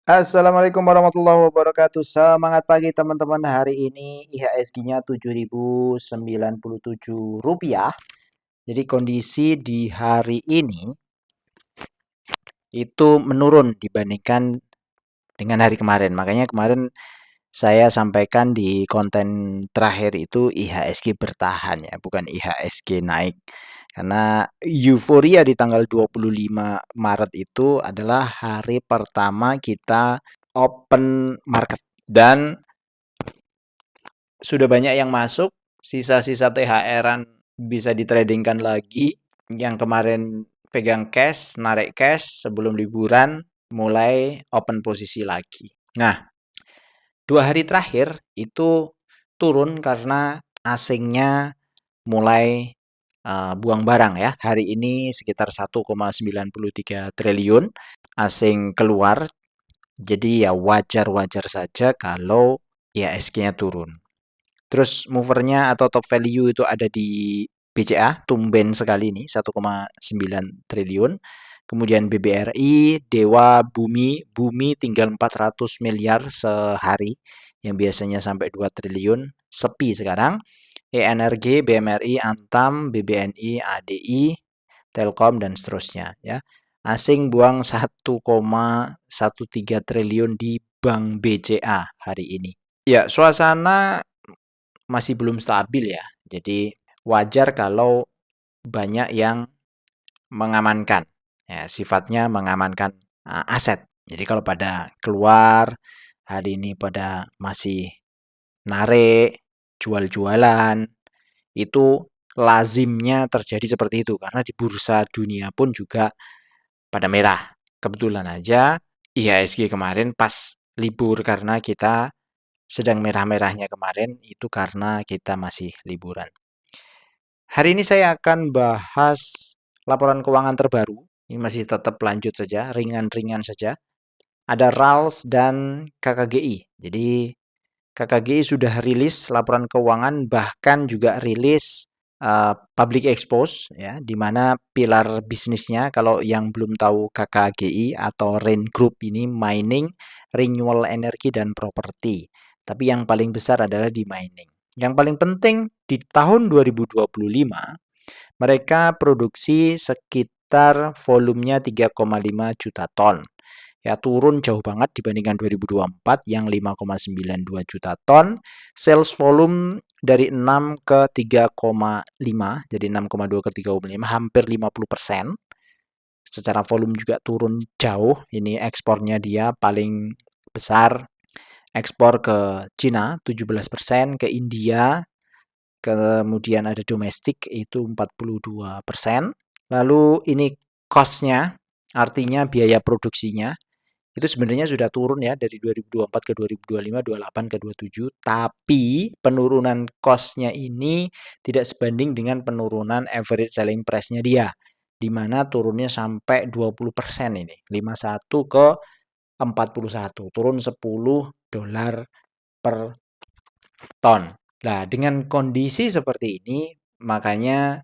Assalamualaikum warahmatullahi wabarakatuh. Semangat pagi teman-teman. Hari ini IHSG-nya Rp7.097. Jadi kondisi di hari ini itu menurun dibandingkan dengan hari kemarin. Makanya kemarin saya sampaikan di konten terakhir itu IHSG bertahan ya, bukan IHSG naik. Karena euforia di tanggal 25 Maret itu adalah hari pertama kita open market. Dan sudah banyak yang masuk, sisa-sisa THR-an bisa ditradingkan lagi. Yang kemarin pegang cash, narik cash sebelum liburan, mulai open posisi lagi. Nah, 2 hari terakhir itu turun karena asingnya mulai buang barang ya. Hari ini sekitar 1,93 triliun asing keluar. Jadi ya wajar-wajar saja kalau IHSG-nya turun. Terus movernya atau top value itu ada di BCA, tumben sekali ini 1,9 triliun. Kemudian BBRI, Dewa, Bumi tinggal 400 miliar sehari, yang biasanya sampai 2 triliun, sepi sekarang. ENRG, BMRI, Antam, BBNI, ADI, Telkom, dan seterusnya. Ya. Asing buang 1,13 triliun di Bank BCA hari ini. Ya, suasana masih belum stabil ya. Jadi wajar kalau banyak yang mengamankan. Ya, sifatnya mengamankan aset. Jadi kalau pada keluar hari ini pada masih narik, jual-jualan, itu lazimnya terjadi seperti itu karena di bursa dunia pun juga pada merah. Kebetulan aja IHSG kemarin pas libur karena kita sedang merah-merahnya kemarin itu karena kita masih liburan. Hari ini saya akan bahas laporan keuangan terbaru. Ini masih tetap lanjut saja, ringan-ringan saja. Ada RALS dan KKGI. Jadi KKGI sudah rilis laporan keuangan, bahkan juga rilis public expose ya, di mana pilar bisnisnya kalau yang belum tahu KKGI atau Rain Group ini mining, renewable energy dan properti. Tapi yang paling besar adalah di mining. Yang paling penting di tahun 2025 mereka produksi sekitar volumenya 3,5 juta ton. Ya, turun jauh banget dibandingkan 2024 yang 5,92 juta ton. Sales volume dari 6 ke 3,5, jadi 6,2 ke 3,5, hampir 50%. Secara volume juga turun jauh. Ini ekspornya dia paling besar. Ekspor ke Cina 17%, ke India, kemudian ada domestik itu 42%. Lalu ini cost-nya, artinya biaya produksinya, itu sebenarnya sudah turun ya dari 2024 ke 2025, 28 ke 27, tapi penurunan cost-nya ini tidak sebanding dengan penurunan average selling price-nya dia, di mana turunnya sampai 20% ini, 51 ke 41, turun $10 per ton. Nah, dengan kondisi seperti ini, makanya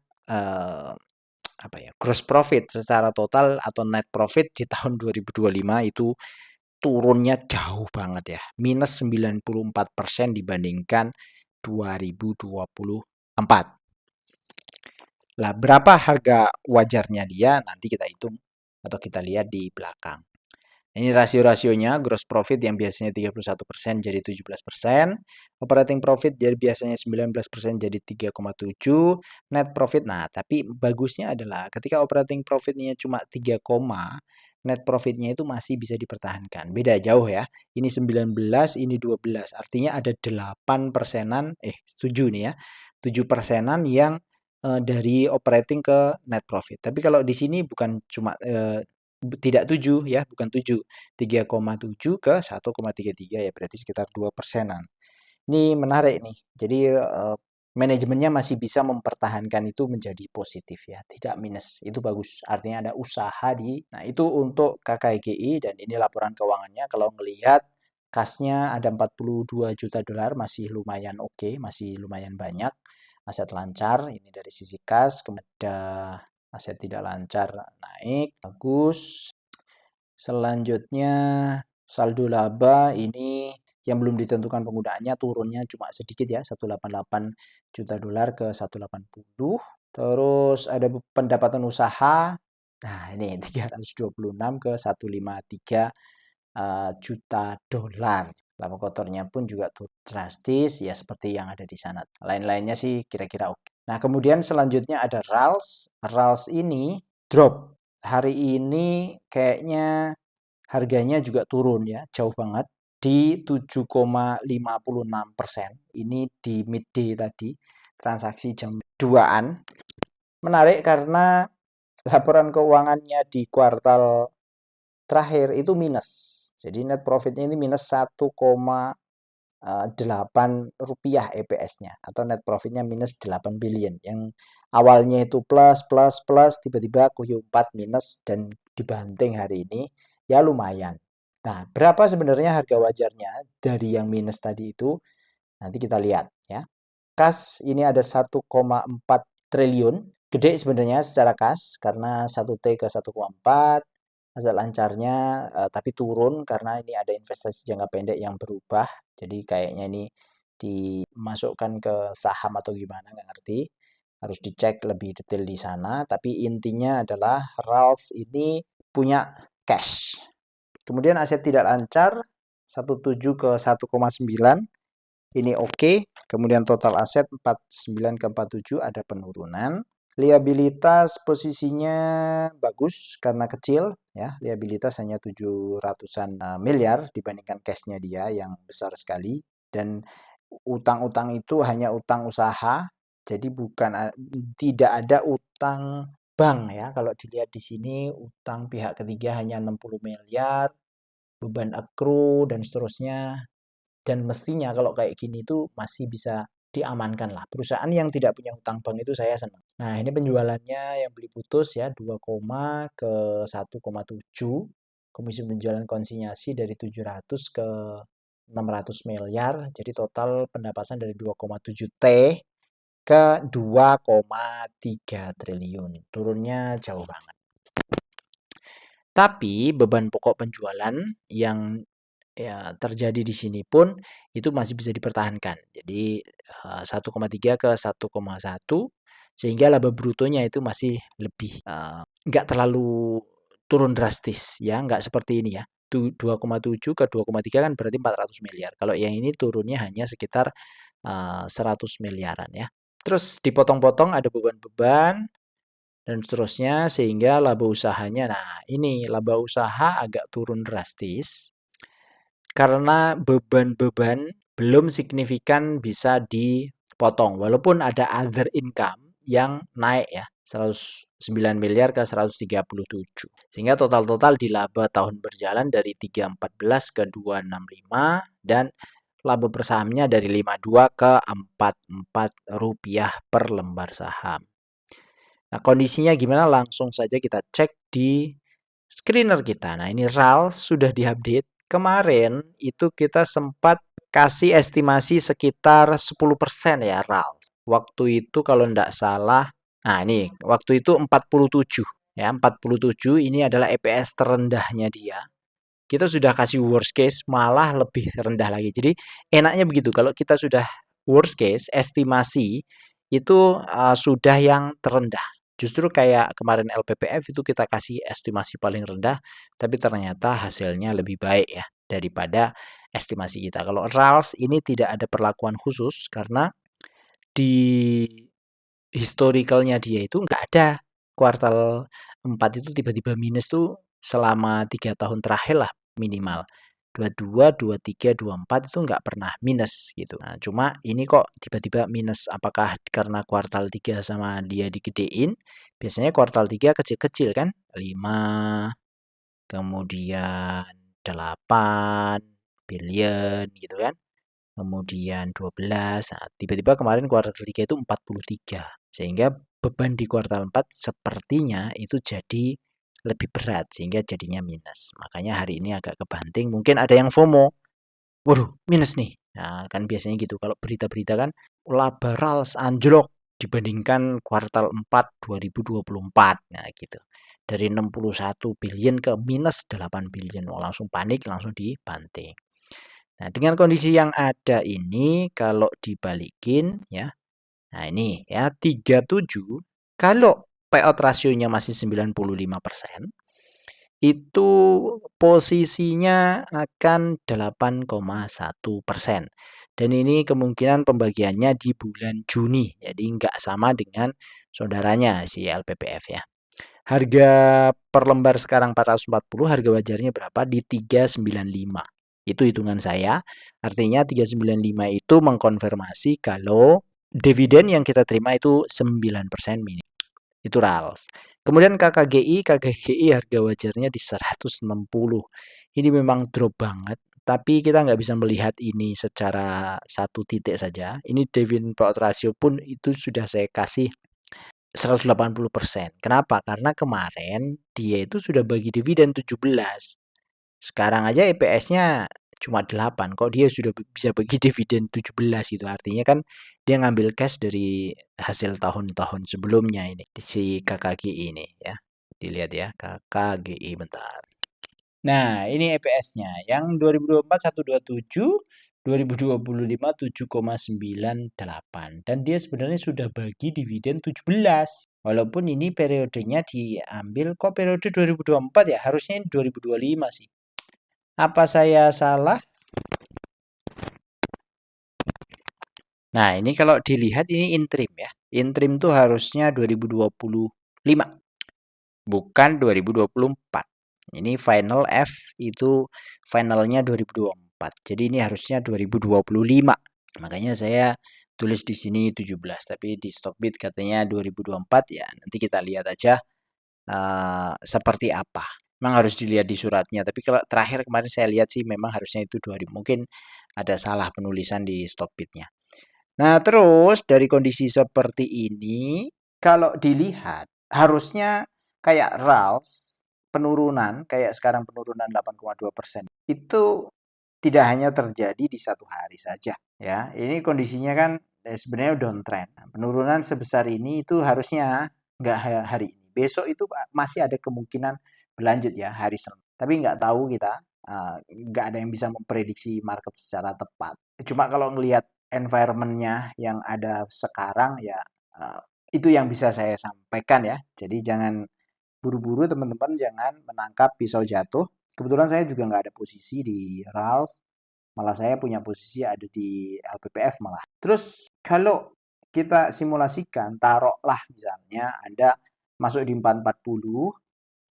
gross profit secara total atau net profit di tahun 2025 itu turunnya jauh banget ya, minus 94% dibandingkan 2024. Lah, berapa harga wajarnya dia nanti kita hitung atau kita lihat di belakang. Ini rasio-rasionya, gross profit yang biasanya 31% jadi 17%, operating profit jadi biasanya 19% jadi 3,7, net profit. Nah, tapi bagusnya adalah ketika operating profitnya cuma 3, net profitnya itu masih bisa dipertahankan. Beda jauh ya. Ini 19, ini 12. Artinya ada 8 persenan, setuju nih ya, 7 persenan yang dari operating ke net profit. Tapi kalau di sini bukan cuma tidak 7 ya, bukan 7. 3,7 ke 1,33 ya, berarti sekitar 2 persenan. Ini menarik nih. Jadi manajemennya masih bisa mempertahankan itu menjadi positif ya, tidak minus. Itu bagus. Artinya ada usaha di. Nah, itu untuk KKGI dan ini laporan keuangannya. Kalau ngelihat kasnya ada 42 juta dolar, masih lumayan oke, masih lumayan banyak. Aset lancar ini dari sisi kas, kemudian aset tidak lancar naik, bagus. Selanjutnya Saldo laba ini yang belum ditentukan penggunaannya turunnya cuma sedikit ya, 188 juta dolar ke 180. Terus ada pendapatan usaha. Nah, ini 326 ke 153 juta dolar. Laba kotornya pun juga turun drastis ya seperti yang ada di sana. Lain-lainnya sih kira-kira oke. Nah, kemudian selanjutnya ada RALS. RALS ini drop. Hari ini kayaknya harganya juga turun ya, jauh banget di 7,56%. Ini di midday tadi, transaksi jam 2-an. Menarik karena laporan keuangannya di kuartal terakhir itu minus. Jadi net profitnya ini minus 1,8 rupiah EPS-nya atau net profitnya minus 8 billion. Yang awalnya itu plus tiba-tiba Q4 minus dan dibanting hari ini ya lumayan. Nah, berapa sebenarnya harga wajarnya dari yang minus tadi itu? Nanti kita lihat ya. Kas ini ada 1,4 triliun. Gede sebenarnya secara kas karena 1T ke 1,4. Aset lancarnya tapi turun karena ini ada investasi jangka pendek yang berubah. Jadi kayaknya ini dimasukkan ke saham atau gimana nggak ngerti. Harus dicek lebih detail di sana. Tapi intinya adalah RALS ini punya cash. Kemudian aset tidak lancar 17 ke 1,9 ini oke. Kemudian total aset 49 ke 47 ada penurunan. Liabilitas posisinya bagus karena kecil ya. Liabilitas hanya 700-an miliar dibandingkan cashnya dia yang besar sekali dan utang-utang itu hanya utang usaha. Jadi tidak ada utang bank ya. Kalau dilihat di sini utang pihak ketiga hanya 60 miliar, beban accrue dan seterusnya. Dan mestinya kalau kayak gini tuh masih bisa diamankan lah. Perusahaan yang tidak punya hutang bank itu saya senang. Nah, ini penjualannya yang beli putus ya 2, ke 1,7. Komisi penjualan konsinyasi dari 700 ke 600 miliar. Jadi total pendapatan dari 2,7 T ke 2,3 triliun. Turunnya jauh banget. Tapi beban pokok penjualan yang ya terjadi di sini pun itu masih bisa dipertahankan. Jadi 1,3 ke 1,1 sehingga laba brutonya itu masih lebih nggak terlalu turun drastis ya, nggak seperti ini ya. 2,7 ke 2,3 kan berarti 400 miliar. Kalau yang ini turunnya hanya sekitar 100 miliaran ya. Terus dipotong-potong ada beban-beban dan seterusnya sehingga laba usahanya. Nah, ini laba usaha agak turun drastis karena beban-beban belum signifikan bisa dipotong walaupun ada other income yang naik ya 109 miliar ke 137 sehingga total-total di laba tahun berjalan dari 314 ke 265 dan laba per sahamnya dari 52 ke 44 rupiah per lembar saham. Nah, kondisinya gimana? Langsung saja kita cek di screener kita. Nah, ini RAL sudah diupdate. Kemarin itu kita sempat kasih estimasi sekitar 10% ya RAL. Waktu itu kalau tidak salah, nah ini waktu itu 47 ya, 47 ini adalah EPS terendahnya dia. Kita sudah kasih worst case malah lebih rendah lagi. Jadi enaknya begitu kalau kita sudah worst case estimasi itu sudah yang terendah. Justru kayak kemarin LPPF itu kita kasih estimasi paling rendah, tapi ternyata hasilnya lebih baik ya daripada estimasi kita. Kalau RALS ini tidak ada perlakuan khusus karena di historicalnya dia itu nggak ada kuartal 4 itu tiba-tiba minus tuh selama 3 tahun terakhir lah minimal. 22, 23, 24 itu nggak pernah minus gitu. Nah, cuma ini kok tiba-tiba minus. Apakah karena kuartal 3 sama dia digedein? Biasanya kuartal 3 kecil-kecil kan? 5, kemudian 8 billion gitu kan. Kemudian 12. Nah, tiba-tiba kemarin kuartal 3 itu 43. Sehingga beban di kuartal 4 sepertinya itu jadi lebih berat sehingga jadinya minus. Makanya hari ini agak kebanting. Mungkin ada yang FOMO. Waduh, minus nih. Nah, kan biasanya gitu. Kalau berita-berita kan laba RALS anjlok dibandingkan kuartal 4 2024. Nah, gitu. Dari 61 billion ke minus 8 billion. Oh, langsung panik, langsung dibanting. Nah, dengan kondisi yang ada ini kalau dibalikin ya. Nah, ini ya 37 kalau payout rasionya masih 95%, itu posisinya akan 8,1%. Dan ini kemungkinan pembagiannya di bulan Juni. Jadi nggak sama dengan saudaranya si LPPF ya. Harga per lembar sekarang 440, harga wajarnya berapa? Di 395. Itu hitungan saya. Artinya 395 itu mengkonfirmasi kalau dividen yang kita terima itu 9% minimal. Itu RALS. Kemudian KKGI harga wajarnya di 160. Ini memang drop banget, tapi kita nggak bisa melihat ini secara satu titik saja. Ini dividend payout ratio pun itu sudah saya kasih 180%. Kenapa? Karena kemarin dia itu sudah bagi dividen 17. Sekarang aja EPS-nya cuma 8. Kok dia sudah bisa bagi dividen 17 itu artinya kan dia ngambil cash dari hasil tahun-tahun sebelumnya ini si KKGI ini ya. Dilihat ya KKGI bentar. Nah, ini EPS-nya yang 2024 127, 2025 7,98 dan dia sebenarnya sudah bagi dividen 17. Walaupun ini periodenya diambil kok periode 2024 ya, harusnya ini 2025 sih. Apa saya salah? Nah, ini kalau dilihat ini interim ya. Interim tuh harusnya 2025, bukan 2024. Ini final F itu finalnya 2024. Jadi ini harusnya 2025. Makanya saya tulis di sini 17, tapi di Stockbit katanya 2024 ya. Nanti kita lihat aja seperti apa. Memang harus dilihat di suratnya, tapi kalau terakhir kemarin saya lihat sih memang harusnya itu 2000. Mungkin ada salah penulisan di Stockbit-nya. Nah, terus dari kondisi seperti ini, kalau dilihat harusnya kayak RALS penurunan, kayak sekarang penurunan 8,2%. Itu tidak hanya terjadi di satu hari saja ya. Ini kondisinya kan sebenarnya downtrend. Penurunan sebesar ini itu harusnya nggak hari ini. Besok itu masih ada kemungkinan berlanjut ya hari Senin. Tapi nggak tahu kita, nggak ada yang bisa memprediksi market secara tepat. Cuma kalau ngelihat environment-nya yang ada sekarang ya itu yang bisa saya sampaikan ya. Jadi jangan buru-buru teman-teman, jangan menangkap pisau jatuh. Kebetulan saya juga nggak ada posisi di RALS, malah saya punya posisi ada di LPPF malah. Terus kalau kita simulasikan, taruhlah misalnya Anda masuk di 440,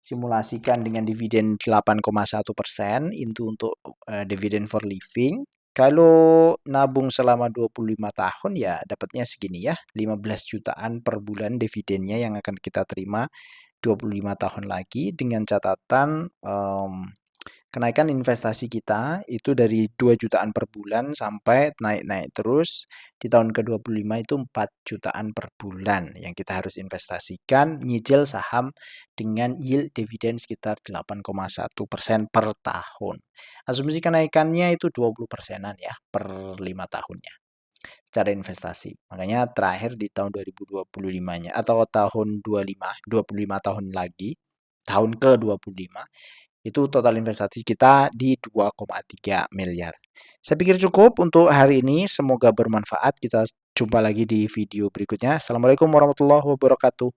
simulasikan dengan dividen 8,1% itu untuk dividen for living. Kalau nabung selama 25 tahun ya dapatnya segini ya, 15 jutaan per bulan dividennya yang akan kita terima 25 tahun lagi dengan catatan kenaikan investasi kita itu dari 2 jutaan per bulan sampai naik-naik terus. Di tahun ke-25 itu 4 jutaan per bulan yang kita harus investasikan, nyicil saham dengan yield dividen sekitar 8,1% per tahun. Asumsi kenaikannya itu 20%-an ya per 5 tahunnya secara investasi. Makanya terakhir di tahun 2025-nya atau tahun 25 tahun lagi, tahun ke-25 itu total investasi kita di 2,3 miliar. Saya pikir cukup untuk hari ini. Semoga bermanfaat. Kita jumpa lagi di video berikutnya. Assalamualaikum warahmatullahi wabarakatuh.